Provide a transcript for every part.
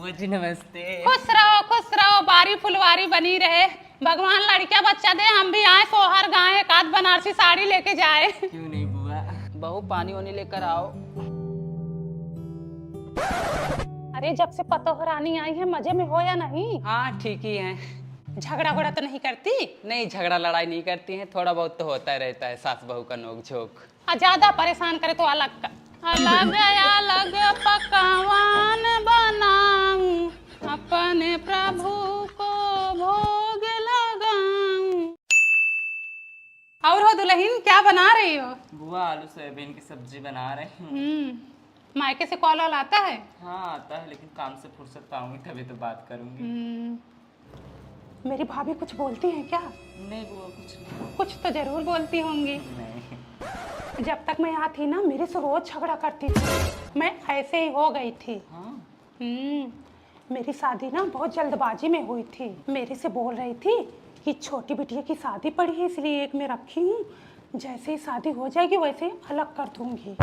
बुआ जी नमस्ते। खुश रहो, बारी फुलवारी बनी रहे, भगवान लड़कियां बच्चा दे, हम भी आए सोहर गाए, एक आध बनारसी साड़ी लेके जाए। क्यों नहीं बुआ। बहू पानी वानी लेकर आओ। अरे जब से पतोह रानी आई है मजे में हो या नहीं? हाँ ठीक ही है। झगड़ा वगड़ा तो नहीं करती? नहीं, झगड़ा लड़ाई नहीं करती हैं, थोड़ा बहुत तो होता रहता है सास बहू का नोक झोंक। ज्यादा परेशान करे तो अलग अलग पकवान बनाऊं, अपने प्रभु को भोग लगाऊं। और हो दुल्हन, क्या बना रही हो? बुआ आलू सोयाबीन की सब्जी बना रहे हैं। मायके से कॉल वॉल आता है? हाँ आता है, लेकिन काम से फुर्सत पाऊंगी तभी तो बात करूंगी। मेरी भाभी कुछ बोलती हैं क्या? नहीं बुआ कुछ नहीं। कुछ तो जरूर बोलती होंगी। नहीं। जब तक मैं यहाँ थी ना मेरे से रोज झगड़ा करती थी, मैं ऐसे ही हो गई थी। हाँ? मेरी शादी ना बहुत जल्दबाजी में हुई थी। मेरे से बोल रही थी कि छोटी बिटिया की शादी पड़ी है इसलिए एक में रखी हूँ, जैसे ही शादी हो जाएगी वैसे ही अलग कर दूंगी।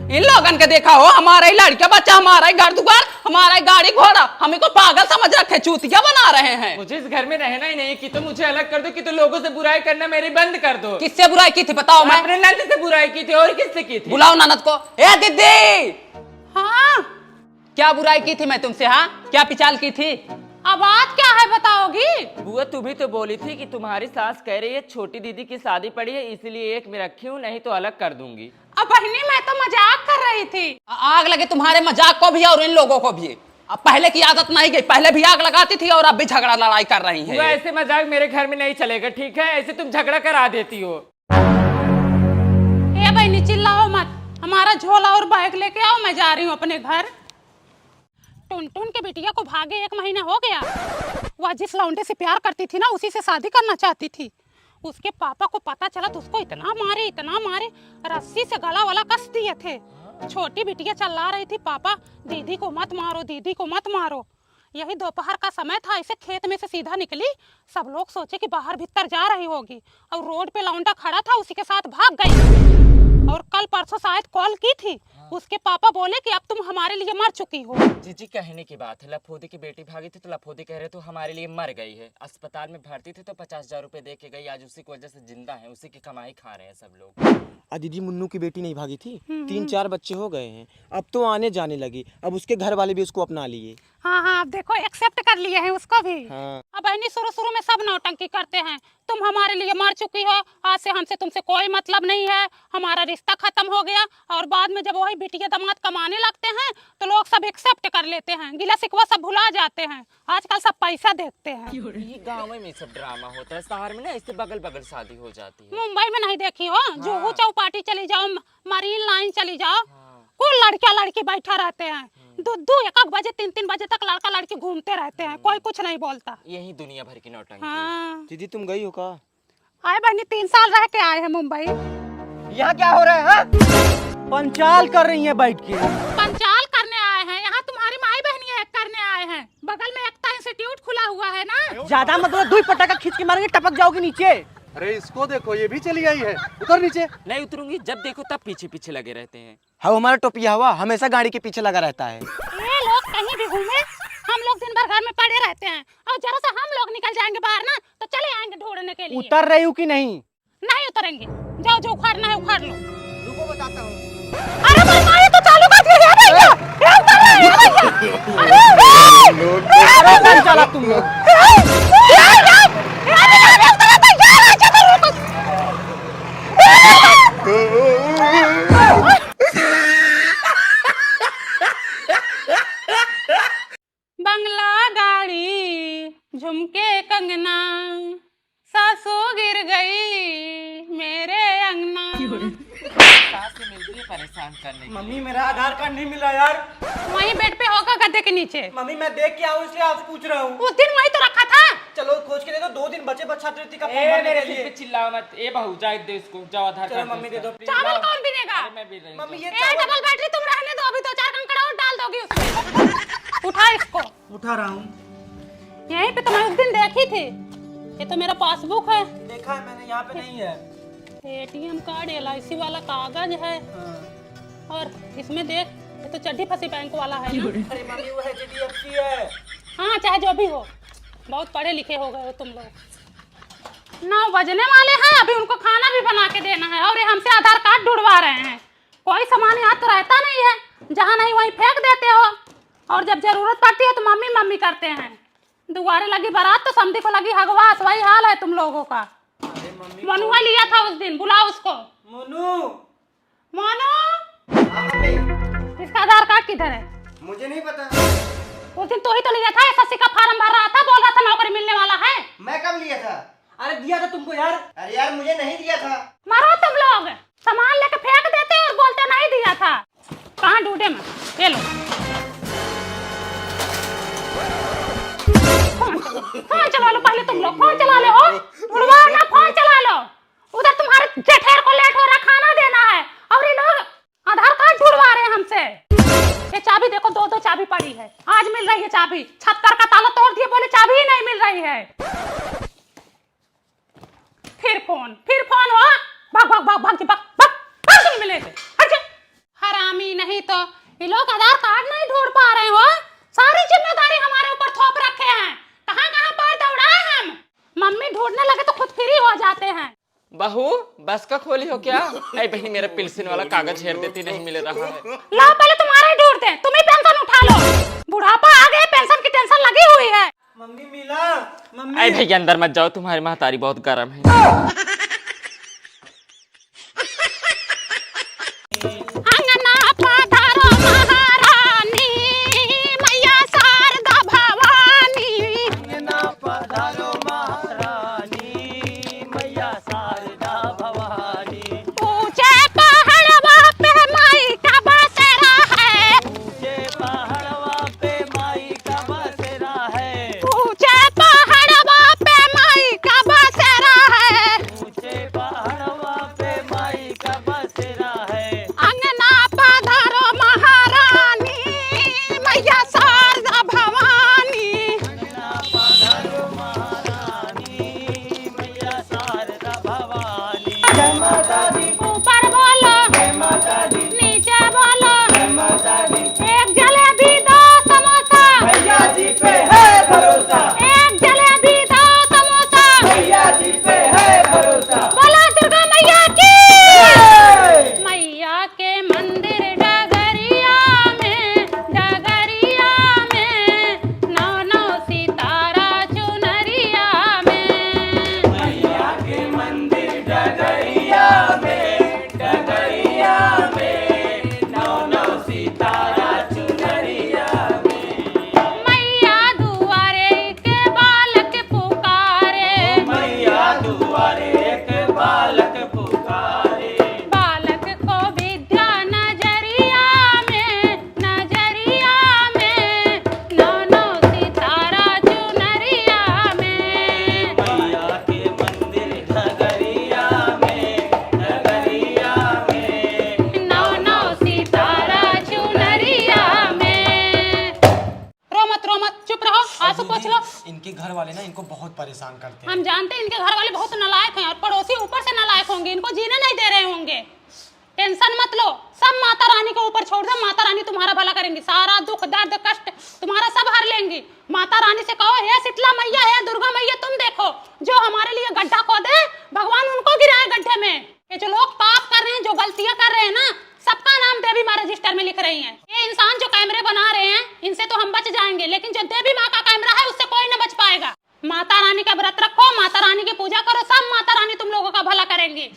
इन लोगन के देखा हो, हमारा ही लड़का बच्चा, हमारा ही घर दुकान, हमारा ही गाड़ी घोड़ा, हमें को पागल समझ रखे, चूतिया बना रहे हैं। मुझे इस घर में रहना ही नहीं कि तो मुझे अलग कर दो, कि तो लोगों से बुराई करना मेरी बंद कर दो। किससे बुराई की थी बताओ? मैं अपने नंद से बुराई की थी, और किससे की थी? बुलाओ ननद को। ए दीदी, हाँ क्या बुराई की थी मैं तुमसे? हाँ क्या पिचाल की थी? अब बात क्या है बताओगी? बुआ तू भी तो बोली थी कि तुम्हारी सास कह रही है छोटी दीदी की शादी पड़ी है इसलिए एक में रखी हूँ, नहीं तो अलग कर दूंगी। अब बहनी मैं तो मजाक कर रही थी। आग लगे तुम्हारे मजाक को भी और इन लोगों को भी। अब पहले की आदत नहीं गई, पहले भी आग लगाती थी और अब भी झगड़ा लड़ाई कर रही बुआ है। ऐसे मजाक मेरे घर में नहीं चलेगा, ठीक है? ऐसे तुम झगड़ा करा देती हो। ए बहनी चिल्लाओ मत, हमारा झोला और बैग लेके आओ, मैं जा रही हूँ अपने घर। टुनटुन के बिटिया को भागे 1 महीना हो गया। वह जिस लौंडे से प्यार करती थी ना उसी से शादी करना चाहती थी। उसके पापा को पता चला तो उसको इतना मारे, रस्सी से गला वाला कस दिए थे। छोटी बिटिया चिल्ला रही थी, पापा दीदी को मत मारो, दीदी को मत मारो। यही दोपहर का समय था, ऐसे खेत में से सीधा निकली, सब लोग सोचे कि बाहर भीतर जा रही होगी, और रोड पे लौंडा खड़ा था, उसी के साथ भाग गई। और कल परसों शायद कॉल की थी, उसके पापा बोले कि अब तुम हमारे लिए मर चुकी हो। जीजी कहने की बात है, लफोदी की बेटी भागी थी तो लफोदी कह रहे तो हमारे लिए मर गई है। अस्पताल में भर्ती थे तो 50,000 रुपए दे के गई, आज उसी की वजह से जिंदा है, उसी की कमाई खा रहे हैं सब लोग। दीदी मुन्नू की बेटी नहीं भागी थी, 3-4 बच्चे हो गए हैं, अब तो आने जाने लगी, अब उसके घर वाले भी उसको अपना लिए। हाँ अब देखो एक्सेप्ट कर लिए हैं उसको भी। हाँ। अब बहनी शुरू में सब नौटंकी करते हैं, तुम हमारे लिए मर चुकी हो, आज से हमसे तुमसे कोई मतलब नहीं है, हमारा रिश्ता खत्म हो गया। और बाद में जब वही बिटिया दामाद कमाने लगते हैं तो लोग सब एक्सेप्ट कर लेते हैं, गिला शिकवा सब भुला जाते हैं, आजकल सब पैसा देखते हैं। ये गाँव में सब ड्रामा होता है, शहर में ना इससे बगल बगल शादी हो जाती है। मुंबई में नहीं देखी हो? जुहू चौपाटी चली जाओ, मरीन लाइन चली जाओ, कुल लड़कियां लड़की बैठा रहते हैं, 2-2 1-1 बजे 3-3 बजे तक लड़का लड़की घूमते रहते हैं, कोई कुछ नहीं बोलता। यही दुनिया भर की नौटंकी। हाँ दीदी तुम गई हो का? आए बहनी 3 साल रह के आए हैं मुंबई। यहाँ क्या हो रहा है? पंचाल कर रही है बैठ के। पंचाल करने आए हैं? यहाँ तुम्हारी माई बहनी करने आए हैं, बगल में एकता इंस्टीट्यूट खुला हुआ है ना। ज्यादा मतलब 2 पटाखा खींच के मारेंगे, टपक जाओगे नीचे। अरे इसको देखो, ये भी चली आई है, उतर नीचे। नहीं उतरूंगी, जब देखो तब पीछे पीछे लगे रहते हैं। हाँ हमारा टोपिया हुआ हमेशा गाड़ी के पीछे लगा रहता है। ये लोग कहीं भी घूमे, हम लोग दिन भर घर में पड़े रहते हैं, और जरा सा हम लोग निकल जाएंगे बाहर ना तो चले आएंगे ढूंढने के लिए। उतर रही हूँ कि नहीं? नहीं उतरेंगे, जाओ जो उखाड़ना है उखाड़ लो। रुको बताता हूँ। अरे बलवाई तो चालू कर दिया है भैया, ये उतर रहे हैं भैया। अरे चला तुम लोग। बंगला गाड़ी झुमके कंगना, सासू गिर गई मेरे अंगना। सास से मिलती है परेशान करने की। मम्मी मेरा आधार कार्ड नहीं मिला यार। वहीं बेड पे होगा गद्दे के नीचे। मम्मी मैं देख के आऊँ इसलिए आपसे पूछ रहा हूँ। उस दिन वहीं तो रखा था। चलो खोज के दे दो, 2 दिन बचे बस छात्रवृत्ति का फॉर्म ए भरने मेरे के सिर लिए। पे चिल्लाओ मत। ए बहू जाए दे इसको, जाओ आधार चलो कार्ड मम्मी दे दो प्लीज। चावल कौन पीनेगा? अरे मैं भी रही मम्मी ये ए डबल बैटरी तुम रहने दो, अभी 2-4 कंकड़ा और डाल दोगी उसमें। उठा इसको। उठा रहा हूँ। यहीं पे तो मैं उस दिन देखी थी। ये तो मेरा पासबुक है, देखा है मैंने, यहाँ पे नहीं है। एटीएम कार्ड, LIC वाला कागज है, और इसमें देख ये तो चड्डी फंसी बैंक वाला है ना। अरे मम्मी वो HDFC है। हाँ चाहे जो भी हो, बहुत पढ़े लिखे हो गए हो तुम लोग। 9 बजने वाले हैं, अभी उनको खाना भी बना के देना है और ये हमसे आधार कार्ड ढूंढवा रहे हैं। कोई सामान यहाँ तो रहता नहीं है, जहाँ नहीं वहीं फेंक देते हो और जब जरूरत पड़ती है तो मम्मी मम्मी करते हैं। दुआरे लगी बारात तो समधी को लगी हगवास, वही हाल है तुम लोगों का। मनुआ लिया था उस दिन, बुलाओ उसको। मोनू। मोनू, इसका आधार कार्ड किधर है? मुझे नहीं पता। उस दिन तो ही तो लिया था, SSC का फार्म भर रहा था, बोल रहा था नौकरी मिलने वाला है। मैं कब लिया था? अरे दिया था तुमको यार। अरे यार मुझे नहीं दिया था। मारो तुम लोग, सामान लेके फेंक देते और बोलते नहीं दिया था। कहाँ ढूंढे मैं? ये लो फोन चला लो, पहले तुम लोग फोन चला लो। उड़वाओ ना, फोन चला लो। उधर तुम्हारे जेठेर को लेट हो रहा, खाना देना है और ये लोग आधार कार्ड ढूंढवा रहे हैं हमसे। ये चाबी देखो, 2 चाबी पड़ी है, आज मिल रही है चाबी। छत्तर का ताला तोड़ दिए, बोले चाबी ही नहीं मिल रही है। फिर फोन हो, भाग भाग भाग भाग भाग भाग भाग तुम मिलेंगे। हरामी, नहीं तो ये लोग आधार कार्ड नहीं ढूंढ पा रहे हो, सारी जिम्मेदारी हमारे ऊपर थोप रखे हैं। कहाँ कहाँ पर दौड़ाए हम, मम्मी ढूंढने लगे तो खुद फ्री हो जाते हैं। बहू बस का खोली हो क्या? अरे बहनी मेरा पेंशन वाला कागज हेर देती, नहीं मिल रहा है। लो पहले तुम्हारा ही ढूंढते हैं, तुम ही पेंशन उठा लो। बुढ़ापा आ गया, पेंशन की टेंशन लगी हुई है। मम्मी मिला। मम्मी। अरे भैया अंदर मत जाओ, तुम्हारी महतारी बहुत गर्म है। अंगना पधारो महारानी, मैया शारदा भवानी। अंगना पधारो महारानी, मैया शारदा भवानी। ऊंचे पहाड़वा पे माई का बसेरा है। ऊंचे पहाड़वा पे माई का बसेरा है। ऊंचे पहाड़वा पे माई का बसेरा है। ऊंचे पहाड़वा पे माई का बसेरा है। अंगना पधारो महारानी, मैया शारदा भवानी। अंगना पधारो महारानी, मैया शारदा भवानी। जय माता दी। ऊपर बोलो जय माता दी। नीचे बोलो जय माता दी। एक जलेबी 2 समोसा। भैया जी पे है भरोसा। एक जलेबी 2 समोसा। भैया जी पे है भरोसा। बोलो दुर्गा मैया की। मैया के मंदिर डगरिया में, डगरिया में 9 सितारा चुनरिया में। मैया के मंदिर डगरिया में, डगरिया में 9 सितारा चुनरिया में। मैया दुआरे के बालक पुकारे। मैया दुआरे एक बालक पुकारे। बालक को विद्या नजरिया में, नजरिया में 9 सितारा चुनरिया में। मैया के मंदिर डगरिया में, डगरिया में 9 सितारा चुनरिया में। रो मत, चुप रहो, आंसू पोंछ लो। इनके घर वाले ना इनको बहुत परेशान करते हैं। हम जानते हैं इनके घर वाले बहुत नालायक हैं और पड़ोसी ऊपर से नालायक होंगे, इनको जीने नहीं दे रहे होंगे। टेंशन मत लो, सब माता रानी के ऊपर छोड़ दो, माता रानी तुम्हारा भला करेंगी। सारा दुख दर्द कष्ट तुम्हारा सब हर लेंगी। माता रानी से कहो, हे शीतला मैया, हे दुर्गा मैया, तुम देखो जो हमारे लिए गड्ढा खोदे, भगवान उनको गिराए गड्ढे में। ये जो लोग पाप कर रहे हैं, जो गलतियां कर रहे हैं ना, सबका नाम देवी माँ रजिस्टर में लिख रही हैं। ये इंसान जो कैमरे बना रहे हैं, इनसे तो हम बच जाएंगे, लेकिन जो देवी माँ का कैमरा है उससे कोई न बच पाएगा। माता रानी का व्रत रखो, माता रानी की पूजा करो, सब माता रानी तुम लोगों का भला करेंगी।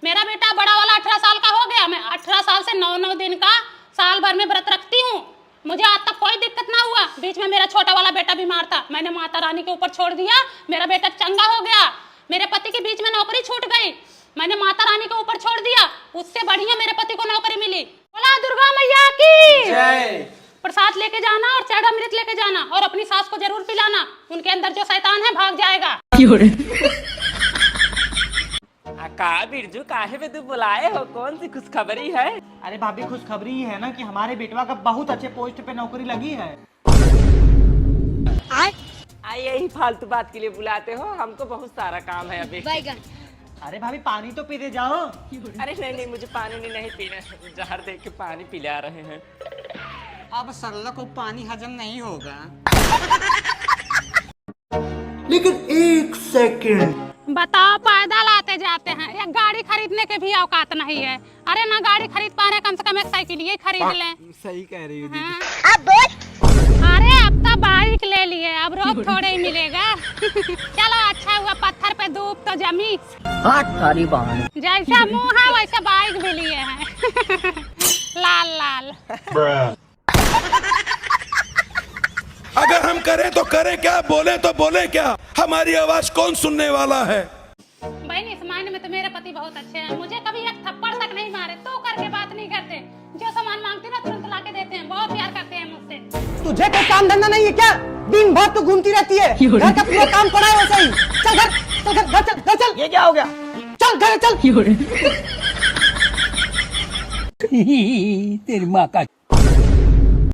मेरा बेटा बड़ा वाला 18 साल का हो गया, मैं 18 साल से 9 दिन का साल भर में व्रत रखती हूँ। मुझे आज तक कोई दिक्कत ना हुआ। बीच में मेरा छोटा वाला बेटा बीमार था, मैंने माता रानी के ऊपर छोड़ दिया, मेरा बेटा चंगा हो गया। मेरे पति की बीच में नौकरी छूट गई, मैंने माता रानी के ऊपर छोड़ दिया, उससे बढ़िया मेरे पति को नौकरी मिली। बोला दुर्गा मैया की जय। प्रसाद लेके जाना और चाड़ा अमृत लेके जाना और अपनी सास को जरूर पिलाना, उनके अंदर जो शैतान है भाग जाएगा। का बिरजू काहे में तू बुलाए हो, कौन सी खुशखबरी है? अरे भाभी खुशखबरी है ना कि हमारे बेटवा का बहुत अच्छे पोस्ट पे नौकरी लगी है। यही फालतू बात के लिए बुलाते हो, हमको बहुत सारा काम है अभी। अरे भाभी पानी तो पीते जाओ। अरे नहीं नहीं, मुझे पानी नहीं पीना है, जहर देख के पानी पिला रहे हैं। अब सरला को पानी हजम नहीं होगा। लेकिन एक सेकंड, बताओ, पैदल आते जाते हैं, एक गाड़ी खरीदने के भी औकात नहीं है। अरे ना गाड़ी खरीद पा रहे, कम से कम एक साइकिल ही खरीद लें। सही कह रही हो दीदी। हाँ। अरे अब तो बाइक ले लिए, अब रोक थोड़े ही मिलेगा। चलो अच्छा हुआ पत्थर पे धूप तो जमी। जैसा मुंह है वैसा बाइक भी लिए हैं। लाल लाल। अगर हम करें तो करें क्या, बोले तो बोले क्या, हमारी आवाज कौन सुनने वाला है। बहन, इस मायने में तो मेरे पति बहुत अच्छे हैं, मुझे कभी एक थप्पड़ तक नहीं मारे, तो करके बात नहीं करते। जो सामान मांगते ना तुरंत ला के देते हैं, बहुत प्यार करते हैं मुझसे। तुझे कोई काम धंधा नहीं है क्या? दिन भर तू घूमती रहती है, घर का पूरा काम पड़ा है वैसे ही। चल घर, चल घर, घर चल, घर चल। ये क्या हो गया? चल घर चल। तेरी माँ का